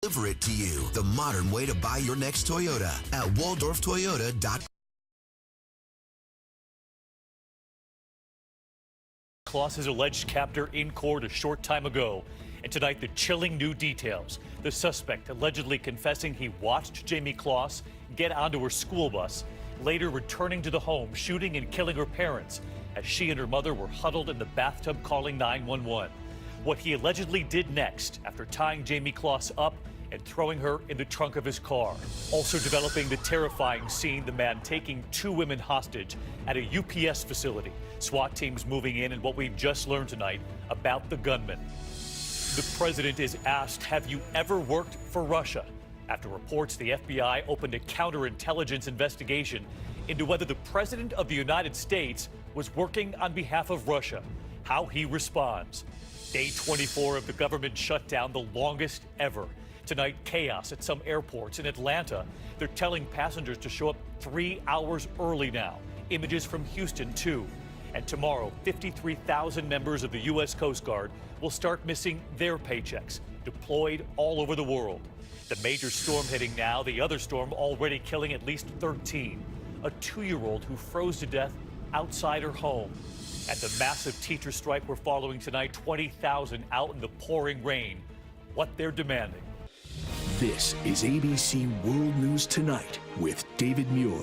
Deliver it to you the modern way to buy your next Toyota at WaldorfToyota.com. Kloss's alleged captor in court a short time ago. And tonight, the chilling new details. The suspect allegedly confessing he watched Jamie Kloss get onto her school bus, later returning to the home, shooting and killing her parents as she and her mother were huddled in the bathtub calling 911. What he allegedly did next after tying Jamie Kloss up and throwing her in the trunk of his car. Also developing the terrifying scene, the man taking 2 women hostage at a UPS facility. SWAT teams moving in, and what we've just learned tonight about the gunman. The president is asked, have you ever worked for Russia? After reports the FBI opened a counterintelligence investigation into whether the president of the United States was working on behalf of Russia. How he responds. Day 24 of the government shutdown, the longest ever. Tonight, chaos at some airports in Atlanta. They're telling passengers to show up 3 hours early now. Images from Houston, too. And tomorrow, 53,000 members of the U.S. Coast Guard will start missing their paychecks, deployed all over the world. The major storm hitting now, the other storm already killing at least 13. A 2-year-old who froze to death outside her home. At the massive teacher strike we're following tonight, 20,000 out in the pouring rain. What they're demanding. This is ABC World News Tonight with David Muir.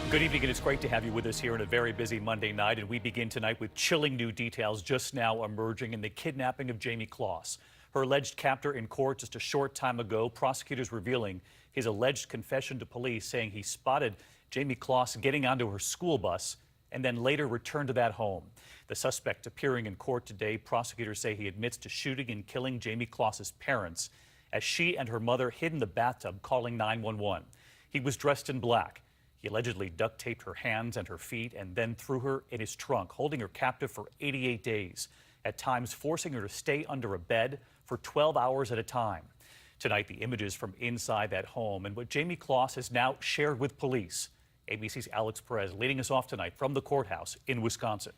Good evening, and it's great to have you with us here on a very busy Monday night. And we begin tonight with chilling new details just now emerging in the kidnapping of Jamie Kloss. Her alleged captor in court just a short time ago, prosecutors revealing his alleged confession to police, saying he spotted Jamie Kloss getting onto her school bus and then later returned to that home. The suspect appearing in court today, prosecutors say he admits to shooting and killing Jamie Kloss's parents as she and her mother hid in the bathtub calling 911. He was dressed in black. He allegedly duct taped her hands and her feet and then threw her in his trunk, holding her captive for 88 days, at times forcing her to stay under a bed for 12 hours at a time. Tonight, the images from inside that home and what Jamie Kloss has now shared with police. ABC's Alex Perez leading us off tonight from the courthouse in Wisconsin.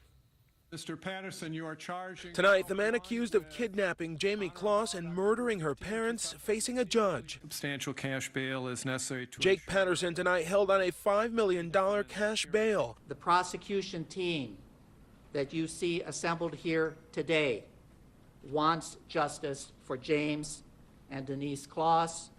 Mr. Patterson, you are charging... Tonight, the man accused of kidnapping Jamie Kloss and murdering her parents facing a judge. Substantial cash bail is necessary to... Jake Patterson tonight held on a $5 million cash bail. The prosecution team that you see assembled here today wants justice for James and Denise Kloss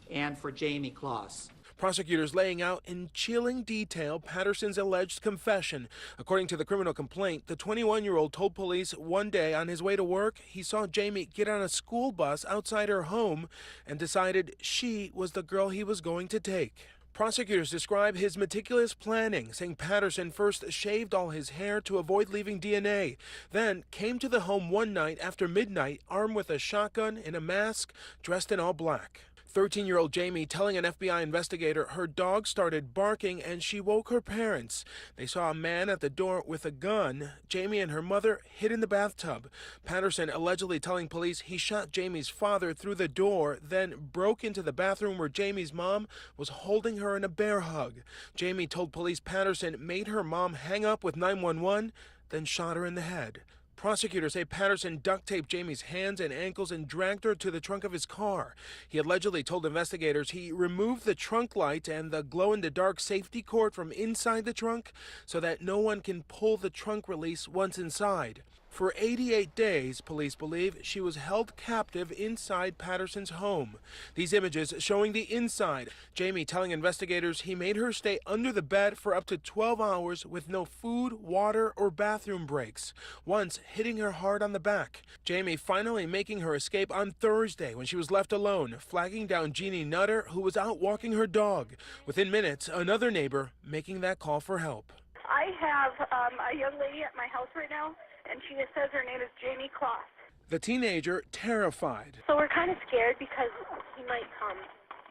and for Jamie Kloss. Prosecutors laying out in chilling detail Patterson's alleged confession. According to the criminal complaint, the 21-year-old told police one day on his way to work, he saw Jamie get on a school bus outside her home and decided she was the girl he was going to take. Prosecutors describe his meticulous planning, saying Patterson first shaved all his hair to avoid leaving DNA, then came to the home one night after midnight armed with a shotgun and a mask, dressed in all black. 13-year-old Jamie telling an FBI investigator her dog started barking and she woke her parents. They saw a man at the door with a gun. Jamie and her mother hid in the bathtub. Patterson allegedly telling police he shot Jamie's father through the door, then broke into the bathroom where Jamie's mom was holding her in a bear hug. Jamie told police Patterson made her mom hang up with 911, then shot her in the head. Prosecutors say Patterson duct taped Jamie's hands and ankles and dragged her to the trunk of his car. He allegedly told investigators he removed the trunk light and the glow-in-the-dark safety cord from inside the trunk so that no one can pull the trunk release once inside. For 88 days, police believe she was held captive inside Patterson's home. These images showing the inside. Jamie telling investigators he made her stay under the bed for up to 12 hours with no food, water, or bathroom breaks, once hitting her hard on the back. Jamie finally making her escape on Thursday when she was left alone, flagging down Jeannie Nutter, who was out walking her dog. Within minutes, another neighbor making that call for help. I have a young lady at my house right now, and she says her name is Jamie Kloss. The teenager terrified. So we're kind of scared because he might come.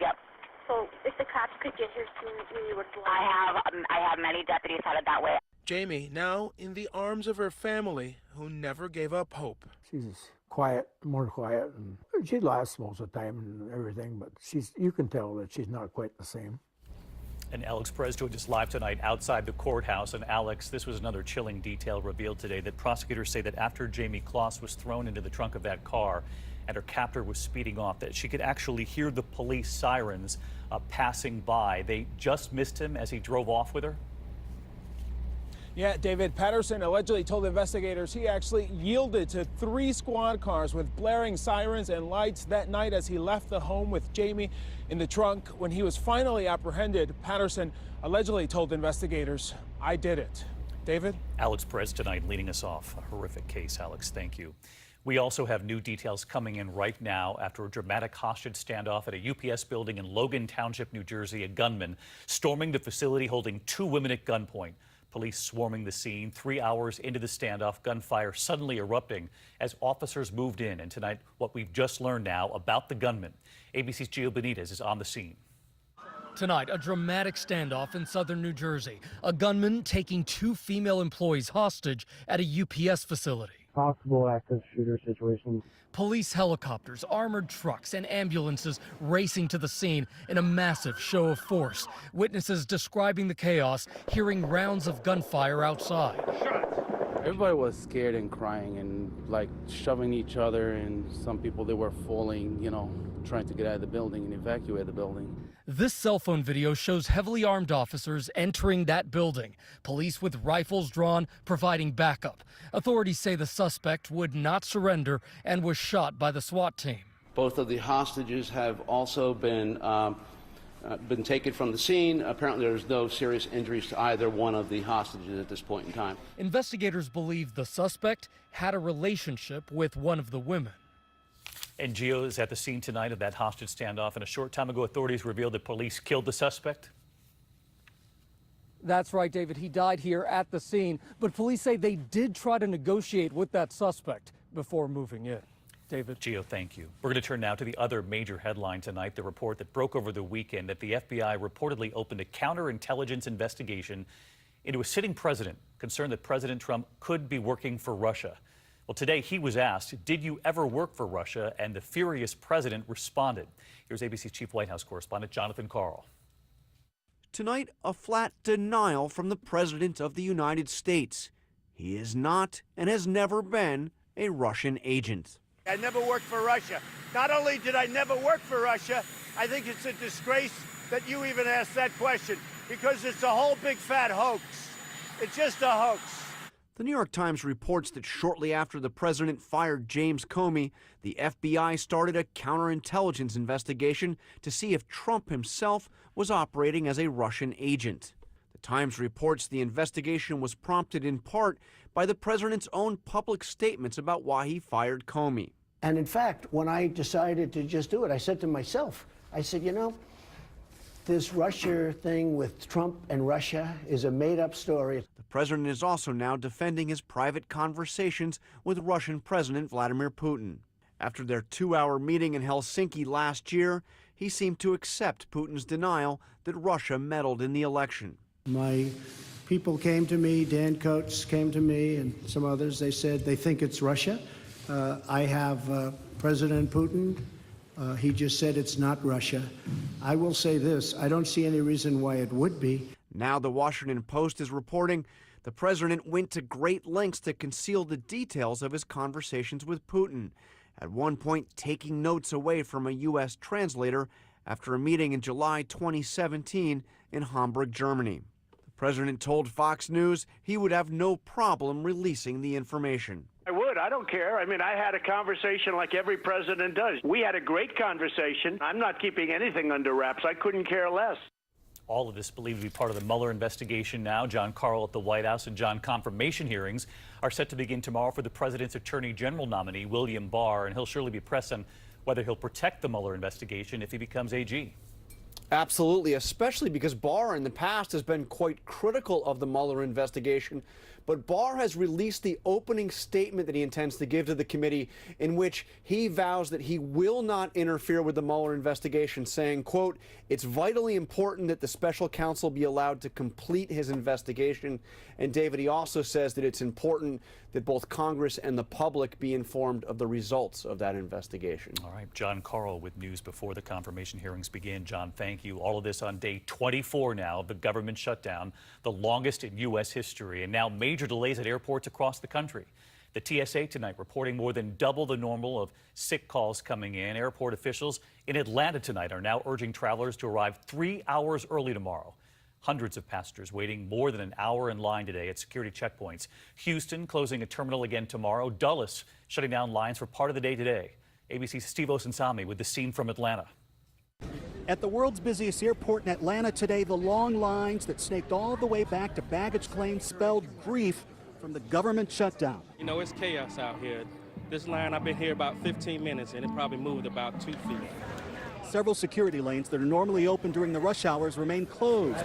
Yep. So if the cops could get here soon, we would. I have many deputies headed that way. Jamie now in the arms of her family, who never gave up hope. She's quiet, more quiet, and she laughs most of the time and everything, but you can tell that she's not quite the same. And Alex Perez joins us live tonight outside the courthouse. And Alex, this was another chilling detail revealed today that prosecutors say that after Jamie Kloss was thrown into the trunk of that car and her captor was speeding off, that she could actually hear the police sirens passing by. They just missed him as he drove off with her. Yeah, David, Patterson allegedly told investigators he actually yielded to 3 squad cars with blaring sirens and lights that night as he left the home with Jamie in the trunk. When he was finally apprehended, Patterson allegedly told investigators, "I did it." David? Alex Perez tonight leading us off. A horrific case, Alex. Thank you. We also have new details coming in right now after a dramatic hostage standoff at a UPS building in Logan Township, New Jersey. A gunman storming the facility holding 2 women at gunpoint. Police swarming the scene. 3 hours into the standoff, gunfire suddenly erupting as officers moved in. And tonight, what we've just learned now about the gunman. ABC's Gio Benitez is on the scene. Tonight, a dramatic standoff in southern New Jersey. A gunman taking 2 female employees hostage at a UPS facility. Possible active shooter situation. Police helicopters, armored trucks, and ambulances racing to the scene in a massive show of force. Witnesses describing the chaos, hearing rounds of gunfire outside. Everybody was scared and crying and like shoving each other, and some people, they were falling, trying to get out of the building and evacuate the building. This cell phone video shows heavily armed officers entering that building. Police with rifles drawn, providing backup. Authorities say the suspect would not surrender and was shot by the SWAT team. Both of the hostages have also been taken from the scene. Apparently there's no serious injuries to either one of the hostages at this point in time. Investigators believe the suspect had a relationship with one of the women. And Gio is at the scene tonight of that hostage standoff. And a short time ago, authorities revealed that police killed the suspect. That's right, David. He died here at the scene. But police say they did try to negotiate with that suspect before moving in. David. Gio, thank you. We're going to turn now to the other major headline tonight, the report that broke over the weekend that the FBI reportedly opened a counterintelligence investigation into a sitting president concerned that President Trump could be working for Russia. Well, today he was asked, did you ever work for Russia? And the furious president responded. Here's ABC's chief White House correspondent, Jonathan Karl. Tonight, a flat denial from the President of the United States. He is not and has never been a Russian agent. I never worked for Russia. Not only did I never work for Russia, I think it's a disgrace that you even asked that question, because it's a whole big fat hoax. It's just a hoax. The New York Times reports that shortly after the president fired James Comey, the FBI started a counterintelligence investigation to see if Trump himself was operating as a Russian agent. The Times reports the investigation was prompted in part by the president's own public statements about why he fired Comey. And in fact, when I decided to just do it, I said to myself, I said, this Russia thing with Trump and Russia is a made-up story. The president is also now defending his private conversations with Russian President Vladimir Putin. After their 2-hour meeting in Helsinki last year, he seemed to accept Putin's denial that Russia meddled in the election. My people came to me, Dan Coates came to me, and some others. They said they think it's Russia. I have President Putin. He just said it's not Russia. I will say this, I don't see any reason why it would be. Now the Washington Post is reporting the president went to great lengths to conceal the details of his conversations with Putin, at one point taking notes away from a U.S. translator after a meeting in July 2017 in Hamburg, Germany. The president told Fox News he would have no problem releasing the information. I would. I don't care. I mean, I had a conversation like every president does. We had a great conversation. I'm not keeping anything under wraps. I couldn't care less. All of this believed to be part of the Mueller investigation now. John Karl at the White House. And John, confirmation hearings are set to begin tomorrow for the president's attorney general nominee, William Barr. And he'll surely be pressed on whether he'll protect the Mueller investigation if he becomes AG. Absolutely, especially because Barr in the past has been quite critical of the Mueller investigation. But Barr has released the opening statement that he intends to give to the committee, in which he vows that he will not interfere with the Mueller investigation, saying, quote, it's vitally important that the special counsel be allowed to complete his investigation. And David, he also says that it's important that both Congress and the public be informed of the results of that investigation. All right, John Karl with news before the confirmation hearings begin. John, thank you. All of this on day 24 now of the government shutdown, the longest in U.S. history, and now major delays at airports across the country. The TSA tonight reporting more than double the normal of sick calls coming in. Airport officials in Atlanta tonight are now urging travelers to arrive 3 hours early tomorrow. Hundreds of passengers waiting more than an hour in line today at security checkpoints. Houston closing a terminal again tomorrow. Dulles shutting down lines for part of the day today. ABC's Steve Osunsami with the scene from Atlanta. At the world's busiest airport in Atlanta today, the long lines that snaked all the way back to baggage claims spelled grief from the government shutdown. You know, it's chaos out here. This line, I've been here about 15 minutes, and it probably moved about 2 feet. Several security lanes that are normally open during the rush hours remain closed.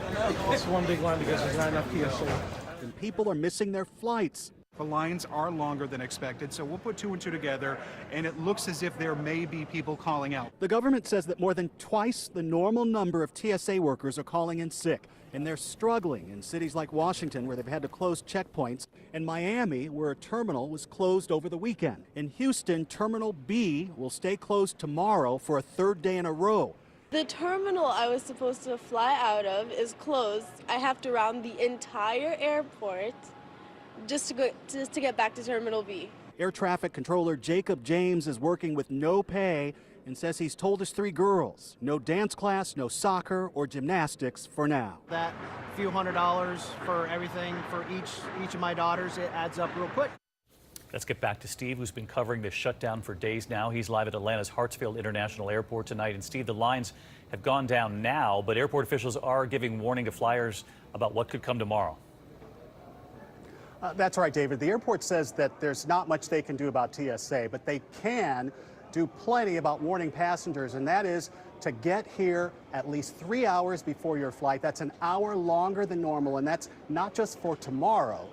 It's one big line because there's not enough TSA. And people are missing their flights. The lines are longer than expected, so we'll put 2 and 2 together, and it looks as if there may be people calling out. The government says that more than twice the normal number of TSA workers are calling in sick, and they're struggling in cities like Washington, where they've had to close checkpoints, and Miami, where a terminal was closed over the weekend. In Houston, Terminal B will stay closed tomorrow for a 3rd day in a row. The terminal I was supposed to fly out of is closed. I have to round the entire airport just to get back to Terminal B. Air traffic controller Jacob James is working with no pay and says he's told his 3 girls, no dance class, no soccer or gymnastics for now. That few $100s for everything for each of my daughters, it adds up real quick. Let's get back to Steve, who's been covering this shutdown for days now. He's live at Atlanta's Hartsfield International Airport tonight. And Steve, the lines have gone down now, but airport officials are giving warning to flyers about what could come tomorrow. That's right, David. The airport says that there's not much they can do about TSA, but they can do plenty about warning passengers, and that is to get here at least 3 hours before your flight. That's an hour longer than normal, and that's not just for tomorrow,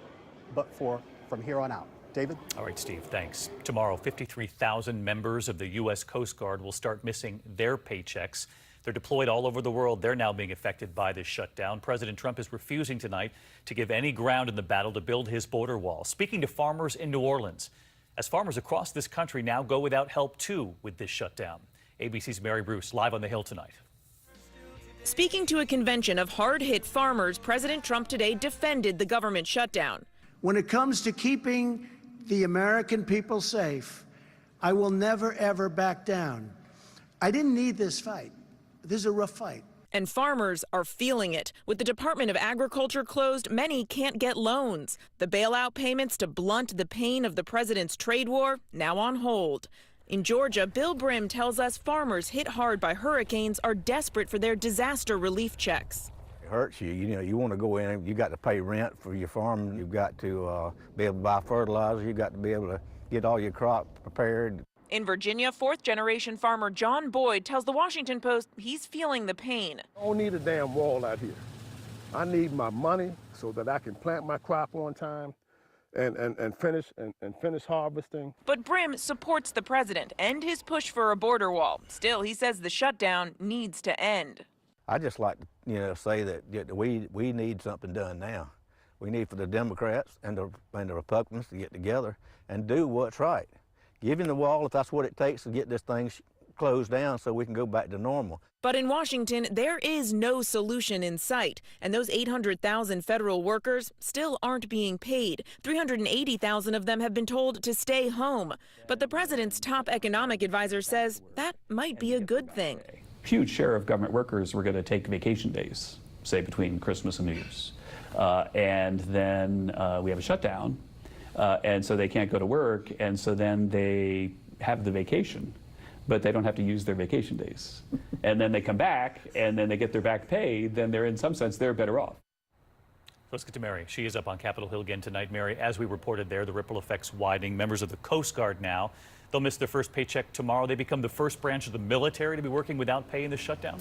but from here on out. David? All right, Steve, thanks. Tomorrow, 53,000 members of the U.S. Coast Guard will start missing their paychecks. They're deployed all over the world. They're now being affected by this shutdown. President Trump is refusing tonight to give any ground in the battle to build his border wall. Speaking to farmers in New Orleans, as farmers across this country now go without help, too, with this shutdown. ABC's Mary Bruce live on the Hill tonight. Speaking to a convention of hard-hit farmers, President Trump today defended the government shutdown. When it comes to keeping the American people safe, I will never, ever back down. I didn't need this fight. This is a rough fight. And farmers are feeling it. With the Department of Agriculture closed, many can't get loans. The bailout payments to blunt the pain of the president's trade war now on hold. In Georgia, Bill Brim tells us farmers hit hard by hurricanes are desperate for their disaster relief checks. It hurts you. You know, you want to go in, you got to pay rent for your farm. You've got to be able to buy fertilizer. You've got to be able to get all your crop prepared. In Virginia, fourth-generation farmer John Boyd tells the Washington Post he's feeling the pain. I don't need a damn wall out here. I need my money so that I can plant my crop on time and finish harvesting. But Brim supports the president and his push for a border wall. Still, he says the shutdown needs to end. I just like to, say that we need something done now. We need for the Democrats and the Republicans to get together and do what's right. Give him the wall if that's what it takes to get this thing closed down so we can go back to normal. But in Washington, there is no solution in sight, and those 800,000 federal workers still aren't being paid. 380,000 of them have been told to stay home. But the president's top economic advisor says that might be a good thing. A huge share of government workers were going to take vacation days, say between Christmas and New Year's. And then we have a shutdown. And so they can't go to work, and so then they have the vacation, but they don't have to use their vacation days. And then they come back, and then they get their back pay, then they're, in some sense, they're better off. Let's get to Mary. She is up on Capitol Hill again tonight. Mary, as we reported there, the ripple effects widening. Members of the Coast Guard now, they'll miss their first paycheck tomorrow. They become the first branch of the military to be working without pay in the shutdown.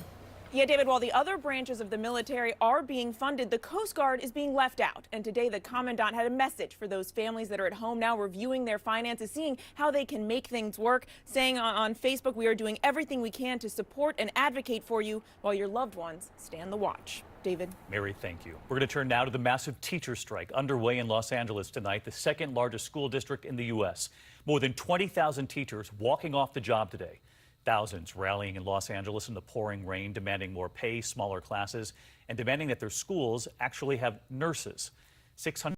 Yeah, David, while the other branches of the military are being funded, the Coast Guard is being left out. And today, the Commandant had a message for those families that are at home now reviewing their finances, seeing how they can make things work, saying on Facebook, we are doing everything we can to support and advocate for you while your loved ones stand the watch. David. Mary, thank you. We're going to turn now to the massive teacher strike underway in Los Angeles tonight, the second largest school district in the U.S. More than 20,000 teachers walking off the job today. Thousands rallying in Los Angeles in the pouring rain, demanding more pay, smaller classes, and demanding that their schools actually have nurses. 600